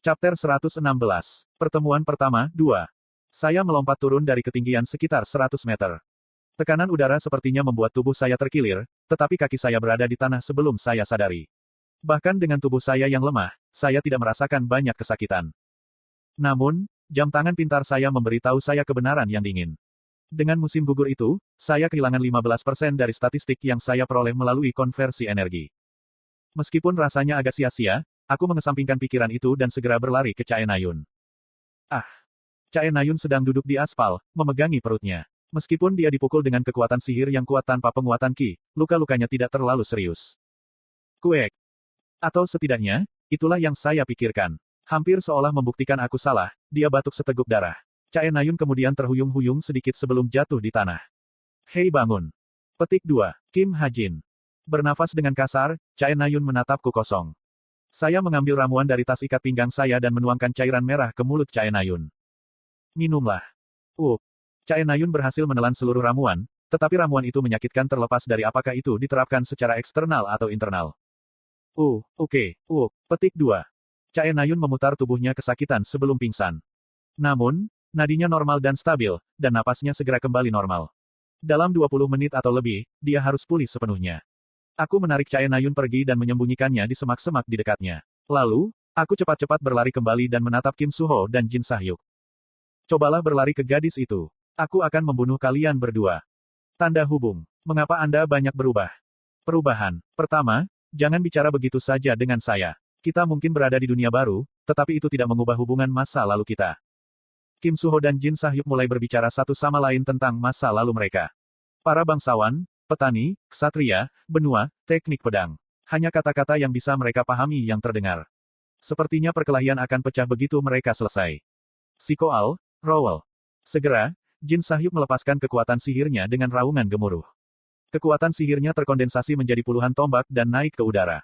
Chapter 116. Pertemuan pertama, 2. Saya melompat turun dari ketinggian sekitar 100 meter. Tekanan udara sepertinya membuat tubuh saya terkilir, tetapi kaki saya berada di tanah sebelum saya sadari. Bahkan dengan tubuh saya yang lemah, saya tidak merasakan banyak kesakitan. Namun, jam tangan pintar saya memberitahu saya kebenaran yang dingin. Dengan musim gugur itu, saya kehilangan 15% dari statistik yang saya peroleh melalui konversi energi. Meskipun rasanya agak sia-sia, aku mengesampingkan pikiran itu dan segera berlari ke Chae Nayun. Ah! Chae Nayun sedang duduk di aspal, memegangi perutnya. Meskipun dia dipukul dengan kekuatan sihir yang kuat tanpa penguatan ki, luka-lukanya tidak terlalu serius. Kuek. Atau setidaknya, itulah yang saya pikirkan. Hampir seolah membuktikan aku salah, dia batuk seteguk darah. Chae Nayun kemudian terhuyung-huyung sedikit sebelum jatuh di tanah. Hei bangun. Petik 2. Kim Ha-jin. Bernafas dengan kasar, Chae Nayun menatapku kosong. Saya mengambil ramuan dari tas ikat pinggang saya dan menuangkan cairan merah ke mulut Chae Nayun. Minumlah. Chae Nayun berhasil menelan seluruh ramuan, tetapi ramuan itu menyakitkan terlepas dari apakah itu diterapkan secara eksternal atau internal. Oke. Petik 2. Chae Nayun memutar tubuhnya kesakitan sebelum pingsan. Namun, nadinya normal dan stabil, dan napasnya segera kembali normal. Dalam 20 menit atau lebih, dia harus pulih sepenuhnya. Aku menarik Chae Nayun pergi dan menyembunyikannya di semak-semak di dekatnya. Lalu, aku cepat-cepat berlari kembali dan menatap Kim Suho dan Jin Sahyuk. Cobalah berlari ke gadis itu. Aku akan membunuh kalian berdua. Tanda hubung. Mengapa Anda banyak berubah? Perubahan. Pertama, jangan bicara begitu saja dengan saya. Kita mungkin berada di dunia baru, tetapi itu tidak mengubah hubungan masa lalu kita. Kim Suho dan Jin Sahyuk mulai berbicara satu sama lain tentang masa lalu mereka. Para bangsawan, petani, ksatria, benua, teknik pedang. Hanya kata-kata yang bisa mereka pahami yang terdengar. Sepertinya perkelahian akan pecah begitu mereka selesai. Sikoal, Rowell. Segera, Jin Sahyuk melepaskan kekuatan sihirnya dengan raungan gemuruh. Kekuatan sihirnya terkondensasi menjadi puluhan tombak dan naik ke udara.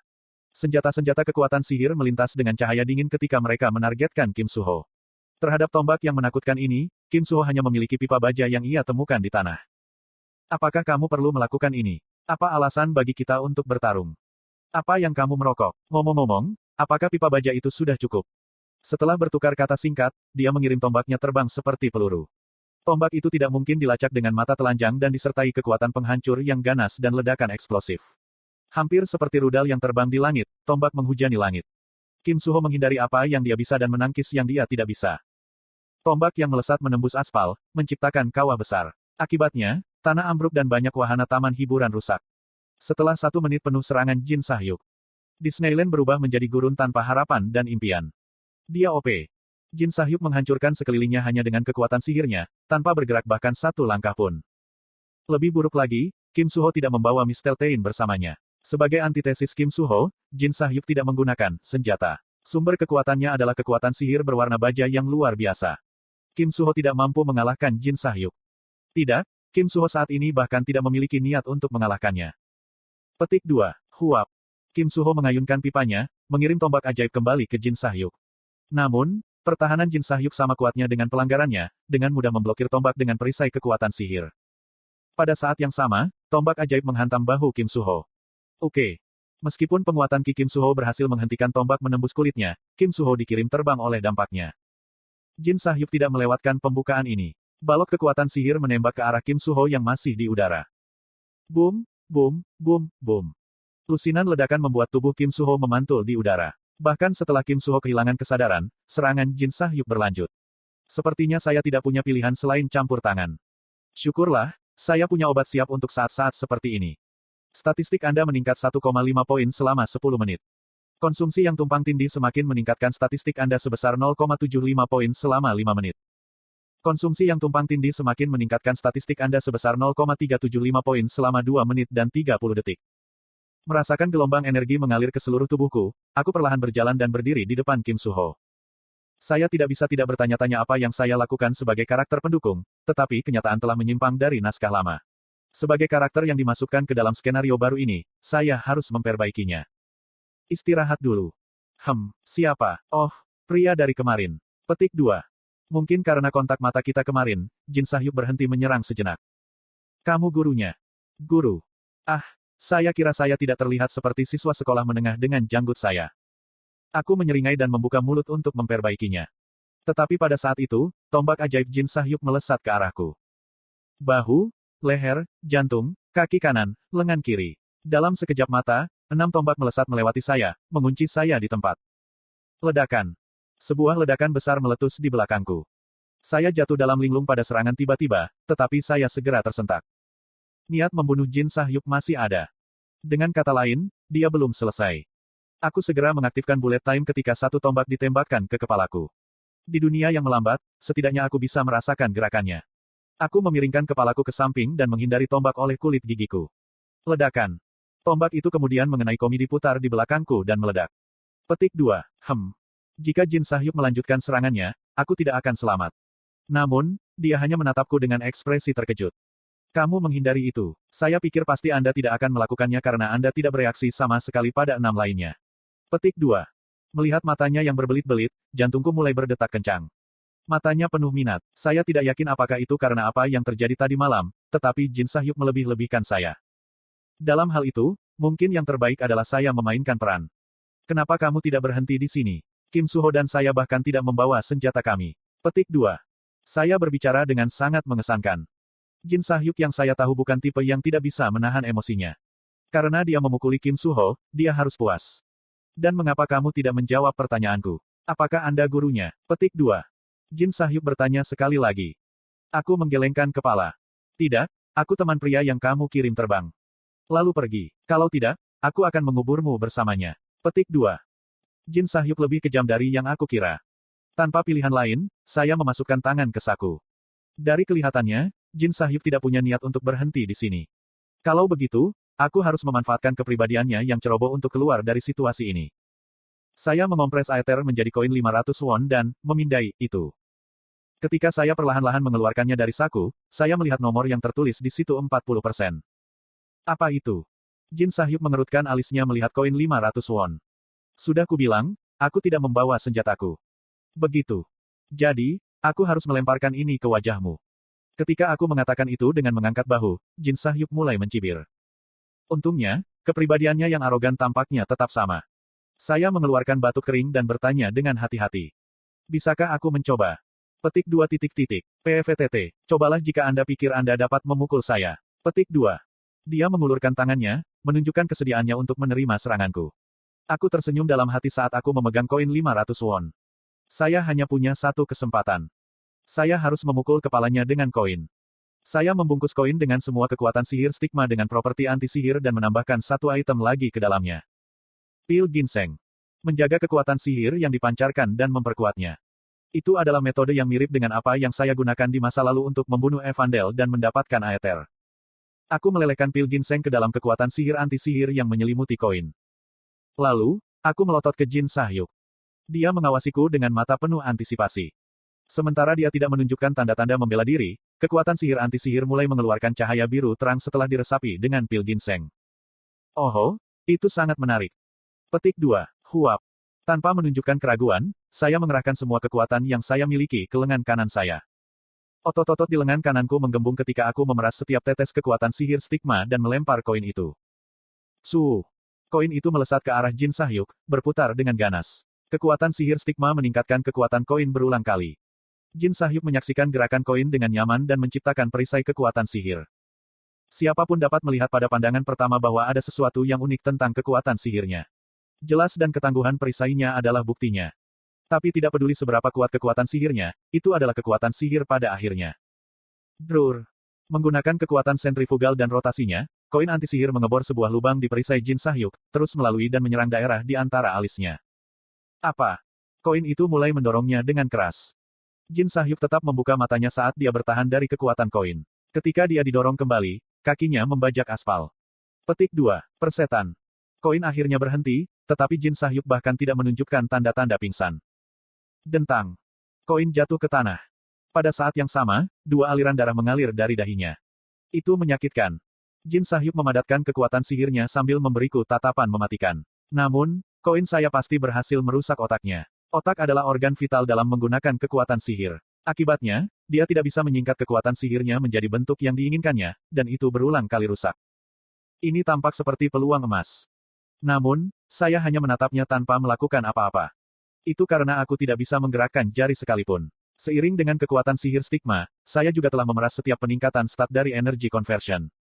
Senjata-senjata kekuatan sihir melintas dengan cahaya dingin ketika mereka menargetkan Kim Suho. Terhadap tombak yang menakutkan ini, Kim Suho hanya memiliki pipa baja yang ia temukan di tanah. Apakah kamu perlu melakukan ini? Apa alasan bagi kita untuk bertarung? Apa yang kamu merokok? Ngomong-ngomong, apakah pipa baja itu sudah cukup? Setelah bertukar kata singkat, dia mengirim tombaknya terbang seperti peluru. Tombak itu tidak mungkin dilacak dengan mata telanjang dan disertai kekuatan penghancur yang ganas dan ledakan eksplosif. Hampir seperti rudal yang terbang di langit, tombak menghujani langit. Kim Suho menghindari apa yang dia bisa dan menangkis yang dia tidak bisa. Tombak yang melesat menembus aspal, menciptakan kawah besar. Akibatnya, tanah ambruk dan banyak wahana taman hiburan rusak. Setelah 1 menit penuh serangan Jin Sahyuk, Disneyland berubah menjadi gurun tanpa harapan dan impian. Dia OP. Jin Sahyuk menghancurkan sekelilingnya hanya dengan kekuatan sihirnya, tanpa bergerak bahkan 1 langkah pun. Lebih buruk lagi, Kim Suho tidak membawa Miss Teltein bersamanya. Sebagai antitesis Kim Suho, Jin Sahyuk tidak menggunakan senjata. Sumber kekuatannya adalah kekuatan sihir berwarna baja yang luar biasa. Kim Suho tidak mampu mengalahkan Jin Sahyuk. Tidak, Kim Suho saat ini bahkan tidak memiliki niat untuk mengalahkannya. Petik 2. Huap. Kim Suho mengayunkan pipanya, mengirim tombak ajaib kembali ke Jin Sahyuk. Namun, pertahanan Jin Sahyuk sama kuatnya dengan pelanggarannya, dengan mudah memblokir tombak dengan perisai kekuatan sihir. Pada saat yang sama, tombak ajaib menghantam bahu Kim Suho. Meskipun penguatan Ki Kim Suho berhasil menghentikan tombak menembus kulitnya, Kim Suho dikirim terbang oleh dampaknya. Jin Sahyuk tidak melewatkan pembukaan ini. Balok kekuatan sihir menembak ke arah Kim Suho yang masih di udara. Boom, boom, boom, boom. Lusinan ledakan membuat tubuh Kim Suho memantul di udara. Bahkan setelah Kim Suho kehilangan kesadaran, serangan Jin Sahyuk berlanjut. Sepertinya saya tidak punya pilihan selain campur tangan. Syukurlah, saya punya obat siap untuk saat-saat seperti ini. Statistik Anda meningkat 1,5 poin selama 10 menit. Konsumsi yang tumpang tindih semakin meningkatkan statistik Anda sebesar 0,75 poin selama 5 menit. Konsumsi yang tumpang tindih semakin meningkatkan statistik Anda sebesar 0,375 poin selama 2 menit dan 30 detik. Merasakan gelombang energi mengalir ke seluruh tubuhku, aku perlahan berjalan dan berdiri di depan Kim Suho. Saya tidak bisa tidak bertanya-tanya apa yang saya lakukan sebagai karakter pendukung, tetapi kenyataan telah menyimpang dari naskah lama. Sebagai karakter yang dimasukkan ke dalam skenario baru ini, saya harus memperbaikinya. Istirahat dulu. Siapa? Oh, pria dari kemarin. Petik 2. Mungkin karena kontak mata kita kemarin, Jin Sahyuk berhenti menyerang sejenak. Kamu gurunya. Guru. Saya kira saya tidak terlihat seperti siswa sekolah menengah dengan janggut saya. Aku menyeringai dan membuka mulut untuk memperbaikinya. Tetapi pada saat itu, tombak ajaib Jin Sahyuk melesat ke arahku. Bahu, leher, jantung, kaki kanan, lengan kiri. Dalam sekejap mata, 6 tombak melesat melewati saya, mengunci saya di tempat. Ledakan. Sebuah ledakan besar meletus di belakangku. Saya jatuh dalam linglung pada serangan tiba-tiba, tetapi saya segera tersentak. Niat membunuh Jin Sahyuk masih ada. Dengan kata lain, dia belum selesai. Aku segera mengaktifkan bullet time ketika satu tombak ditembakkan ke kepalaku. Di dunia yang melambat, setidaknya aku bisa merasakan gerakannya. Aku memiringkan kepalaku ke samping dan menghindari tombak oleh kulit gigiku. Ledakan. Tombak itu kemudian mengenai komedi putar di belakangku dan meledak. Petik 2. Jika Jin Sahyuk melanjutkan serangannya, aku tidak akan selamat. Namun, dia hanya menatapku dengan ekspresi terkejut. Kamu menghindari itu. Saya pikir pasti Anda tidak akan melakukannya karena Anda tidak bereaksi sama sekali pada 6 lainnya. Petik 2. Melihat matanya yang berbelit-belit, jantungku mulai berdetak kencang. Matanya penuh minat. Saya tidak yakin apakah itu karena apa yang terjadi tadi malam, tetapi Jin Sahyuk melebih-lebihkan saya. Dalam hal itu, mungkin yang terbaik adalah saya memainkan peran. Kenapa kamu tidak berhenti di sini? Kim Suho dan saya bahkan tidak membawa senjata kami. Petik 2. Saya berbicara dengan sangat mengesankan. Jin Sahyuk yang saya tahu bukan tipe yang tidak bisa menahan emosinya. Karena dia memukuli Kim Suho, dia harus puas. Dan mengapa kamu tidak menjawab pertanyaanku? Apakah Anda gurunya? Petik 2. Jin Sahyuk bertanya sekali lagi. Aku menggelengkan kepala. Tidak, aku teman pria yang kamu kirim terbang. Lalu pergi. Kalau tidak, aku akan menguburmu bersamanya. Petik 2. Jin Sahyuk lebih kejam dari yang aku kira. Tanpa pilihan lain, saya memasukkan tangan ke saku. Dari kelihatannya, Jin Sahyuk tidak punya niat untuk berhenti di sini. Kalau begitu, aku harus memanfaatkan kepribadiannya yang ceroboh untuk keluar dari situasi ini. Saya mengompres Aether menjadi koin 500 won dan memindai itu. Ketika saya perlahan-lahan mengeluarkannya dari saku, saya melihat nomor yang tertulis di situ 40%. Apa itu? Jin Sahyuk mengerutkan alisnya melihat koin 500 won. Sudah kubilang, aku tidak membawa senjataku. Begitu. Jadi, aku harus melemparkan ini ke wajahmu. Ketika aku mengatakan itu dengan mengangkat bahu, Jin Sahyuk mulai mencibir. Untungnya, kepribadiannya yang arogan tampaknya tetap sama. Saya mengeluarkan batuk kering dan bertanya dengan hati-hati. Bisakah aku mencoba? Petik 2. PVTT. Cobalah jika Anda pikir Anda dapat memukul saya. Petik 2. Dia mengulurkan tangannya, menunjukkan kesediaannya untuk menerima seranganku. Aku tersenyum dalam hati saat aku memegang koin 500 won. Saya hanya punya satu kesempatan. Saya harus memukul kepalanya dengan koin. Saya membungkus koin dengan semua kekuatan sihir stigma dengan properti anti-sihir dan menambahkan satu item lagi ke dalamnya. Pil ginseng. Menjaga kekuatan sihir yang dipancarkan dan memperkuatnya. Itu adalah metode yang mirip dengan apa yang saya gunakan di masa lalu untuk membunuh Evandel dan mendapatkan Aether. Aku melelehkan pil ginseng ke dalam kekuatan sihir anti-sihir yang menyelimuti koin. Lalu, aku melotot ke Jin Sahyuk. Dia mengawasiku dengan mata penuh antisipasi. Sementara dia tidak menunjukkan tanda-tanda membela diri, kekuatan sihir anti-sihir mulai mengeluarkan cahaya biru terang setelah diresapi dengan pil ginseng. Oh, itu sangat menarik. Petik 2. Huap. Tanpa menunjukkan keraguan, saya mengerahkan semua kekuatan yang saya miliki ke lengan kanan saya. Otot-otot di lengan kananku menggembung ketika aku memeras setiap tetes kekuatan sihir stigma dan melempar koin itu. Koin itu melesat ke arah Jin Sahyuk, berputar dengan ganas. Kekuatan sihir stigma meningkatkan kekuatan koin berulang kali. Jin Sahyuk menyaksikan gerakan koin dengan nyaman dan menciptakan perisai kekuatan sihir. Siapapun dapat melihat pada pandangan pertama bahwa ada sesuatu yang unik tentang kekuatan sihirnya. Jelas dan ketangguhan perisainya adalah buktinya. Tapi tidak peduli seberapa kuat kekuatan sihirnya, itu adalah kekuatan sihir pada akhirnya. Drur. Menggunakan kekuatan sentrifugal dan rotasinya, koin anti-sihir mengebor sebuah lubang di perisai Jin Sahyuk, terus melalui dan menyerang daerah di antara alisnya. Apa? Koin itu mulai mendorongnya dengan keras. Jin Sahyuk tetap membuka matanya saat dia bertahan dari kekuatan koin. Ketika dia didorong kembali, kakinya membajak aspal. Petik 2. Persetan. Koin akhirnya berhenti, tetapi Jin Sahyuk bahkan tidak menunjukkan tanda-tanda pingsan. Dentang. Koin jatuh ke tanah. Pada saat yang sama, dua aliran darah mengalir dari dahinya. Itu menyakitkan. Jin Sahyuk memadatkan kekuatan sihirnya sambil memberiku tatapan mematikan. Namun, koin saya pasti berhasil merusak otaknya. Otak adalah organ vital dalam menggunakan kekuatan sihir. Akibatnya, dia tidak bisa menyingkat kekuatan sihirnya menjadi bentuk yang diinginkannya, dan itu berulang kali rusak. Ini tampak seperti peluang emas. Namun, saya hanya menatapnya tanpa melakukan apa-apa. Itu karena aku tidak bisa menggerakkan jari sekalipun. Seiring dengan kekuatan sihir stigma, saya juga telah memeras setiap peningkatan stat dari energy conversion.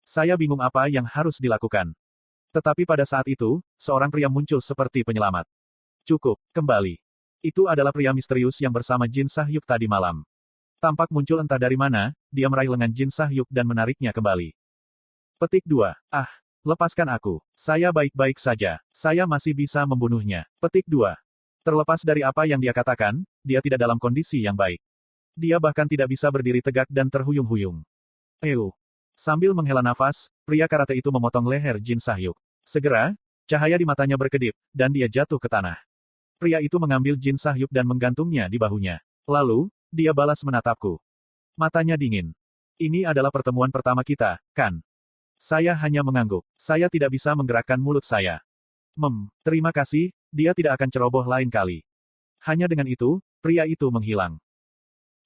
Saya bingung apa yang harus dilakukan. Tetapi pada saat itu, seorang pria muncul seperti penyelamat. Cukup, kembali. Itu adalah pria misterius yang bersama Jin Sahyuk tadi malam. Tampak muncul entah dari mana, dia meraih lengan Jin Sahyuk dan menariknya kembali. Petik 2. Ah, lepaskan aku. Saya baik-baik saja. Saya masih bisa membunuhnya. Petik 2. Terlepas dari apa yang dia katakan, dia tidak dalam kondisi yang baik. Dia bahkan tidak bisa berdiri tegak dan terhuyung-huyung. Sambil menghela nafas, pria karate itu memotong leher Jin Sahyuk. Segera, cahaya di matanya berkedip, dan dia jatuh ke tanah. Pria itu mengambil Jin Sahyuk dan menggantungnya di bahunya. Lalu, dia balas menatapku. Matanya dingin. Ini adalah pertemuan pertama kita, kan? Saya hanya mengangguk. Saya tidak bisa menggerakkan mulut saya. Terima kasih, dia tidak akan ceroboh lain kali. Hanya dengan itu, pria itu menghilang.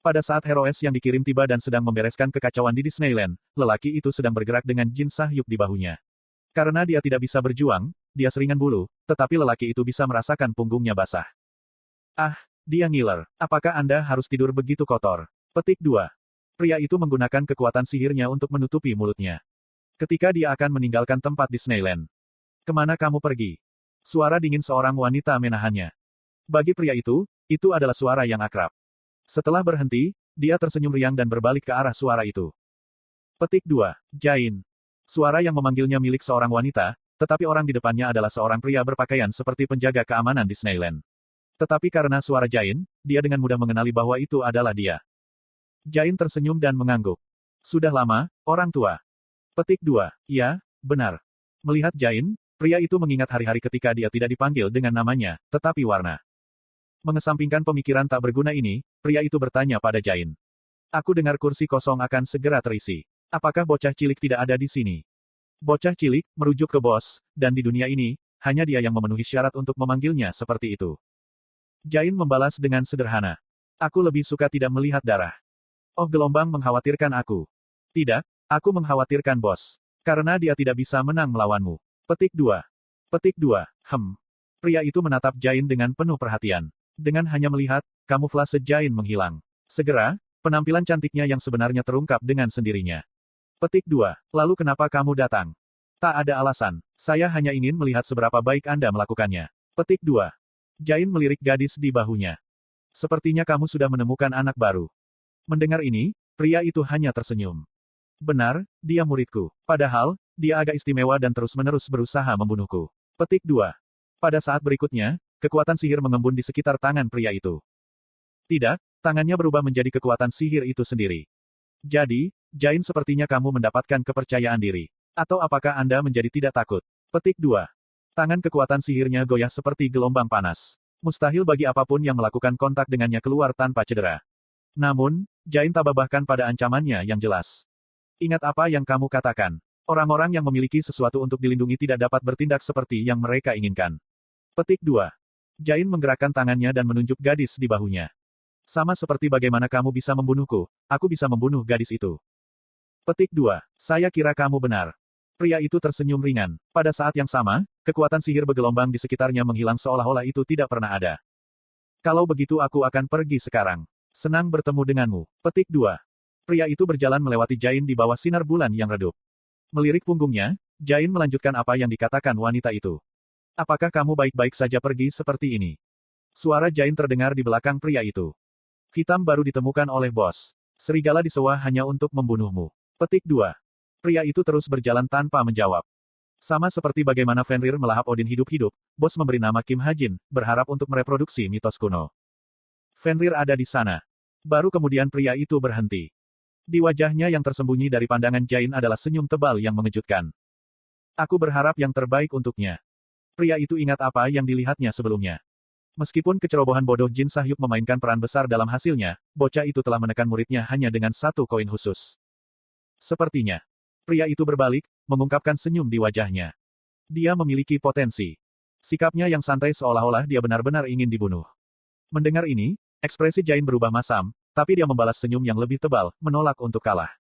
Pada saat Heroes yang dikirim tiba dan sedang membereskan kekacauan di Disneyland, lelaki itu sedang bergerak dengan Jin Sahyuk di bahunya. Karena dia tidak bisa berjuang, dia seringan bulu, tetapi lelaki itu bisa merasakan punggungnya basah. Ah, dia ngiler. Apakah Anda harus tidur begitu kotor? Petik 2. Pria itu menggunakan kekuatan sihirnya untuk menutupi mulutnya. Ketika dia akan meninggalkan tempat Disneyland. Kemana kamu pergi? Suara dingin seorang wanita menahannya. Bagi pria itu adalah suara yang akrab. Setelah berhenti, dia tersenyum riang dan berbalik ke arah suara itu. Petik 2. Jain. Suara yang memanggilnya milik seorang wanita, tetapi orang di depannya adalah seorang pria berpakaian seperti penjaga keamanan Disneyland. Tetapi karena suara Jain, dia dengan mudah mengenali bahwa itu adalah dia. Jain tersenyum dan mengangguk. Sudah lama, orang tua. Petik 2. Ya, benar. Melihat Jain, pria itu mengingat hari-hari ketika dia tidak dipanggil dengan namanya, tetapi warna. Mengesampingkan pemikiran tak berguna ini, pria itu bertanya pada Jain. Aku dengar kursi kosong akan segera terisi. Apakah bocah cilik tidak ada di sini? Bocah cilik, merujuk ke bos, dan di dunia ini, hanya dia yang memenuhi syarat untuk memanggilnya seperti itu. Jain membalas dengan sederhana. Aku lebih suka tidak melihat darah. Oh, gelombang mengkhawatirkan aku. Tidak, aku mengkhawatirkan bos. Karena dia tidak bisa menang melawanmu. Petik 2. Petik 2. Pria itu menatap Jain dengan penuh perhatian. Dengan hanya melihat, kamuflase Jain menghilang. Segera, penampilan cantiknya yang sebenarnya terungkap dengan sendirinya. Petik 2. Lalu kenapa kamu datang? Tak ada alasan. Saya hanya ingin melihat seberapa baik Anda melakukannya. Petik 2. Jain melirik gadis di bahunya. Sepertinya kamu sudah menemukan anak baru. Mendengar ini, pria itu hanya tersenyum. Benar, dia muridku. Padahal, dia agak istimewa dan terus-menerus berusaha membunuhku. Petik 2. Pada saat berikutnya, kekuatan sihir mengembun di sekitar tangan pria itu. Tidak, tangannya berubah menjadi kekuatan sihir itu sendiri. Jadi, Jain sepertinya kamu mendapatkan kepercayaan diri. Atau apakah Anda menjadi tidak takut? Petik 2. Tangan kekuatan sihirnya goyah seperti gelombang panas. Mustahil bagi apapun yang melakukan kontak dengannya keluar tanpa cedera. Namun, Jain tabah bahkan pada ancamannya yang jelas. Ingat apa yang kamu katakan. Orang-orang yang memiliki sesuatu untuk dilindungi tidak dapat bertindak seperti yang mereka inginkan. Petik 2. Jain menggerakkan tangannya dan menunjuk gadis di bahunya. Sama seperti bagaimana kamu bisa membunuhku, aku bisa membunuh gadis itu. Petik 2. Saya kira kamu benar. Pria itu tersenyum ringan. Pada saat yang sama, kekuatan sihir bergelombang di sekitarnya menghilang seolah-olah itu tidak pernah ada. Kalau begitu aku akan pergi sekarang. Senang bertemu denganmu. Petik 2. Pria itu berjalan melewati Jain di bawah sinar bulan yang redup. Melirik punggungnya, Jain melanjutkan apa yang dikatakan wanita itu. Apakah kamu baik-baik saja pergi seperti ini? Suara Jain terdengar di belakang pria itu. Hitam baru ditemukan oleh bos. Serigala disewa hanya untuk membunuhmu. Petik 2. Pria itu terus berjalan tanpa menjawab. Sama seperti bagaimana Fenrir melahap Odin hidup-hidup, bos memberi nama Kim Hajin, berharap untuk mereproduksi mitos kuno. Fenrir ada di sana. Baru kemudian pria itu berhenti. Di wajahnya yang tersembunyi dari pandangan Jain adalah senyum tebal yang mengejutkan. Aku berharap yang terbaik untuknya. Pria itu ingat apa yang dilihatnya sebelumnya. Meskipun kecerobohan bodoh Jin Sahyuk memainkan peran besar dalam hasilnya, bocah itu telah menekan muridnya hanya dengan satu koin khusus. Sepertinya, pria itu berbalik, mengungkapkan senyum di wajahnya. Dia memiliki potensi. Sikapnya yang santai seolah-olah dia benar-benar ingin dibunuh. Mendengar ini, ekspresi Jain berubah masam, tapi dia membalas senyum yang lebih tebal, menolak untuk kalah.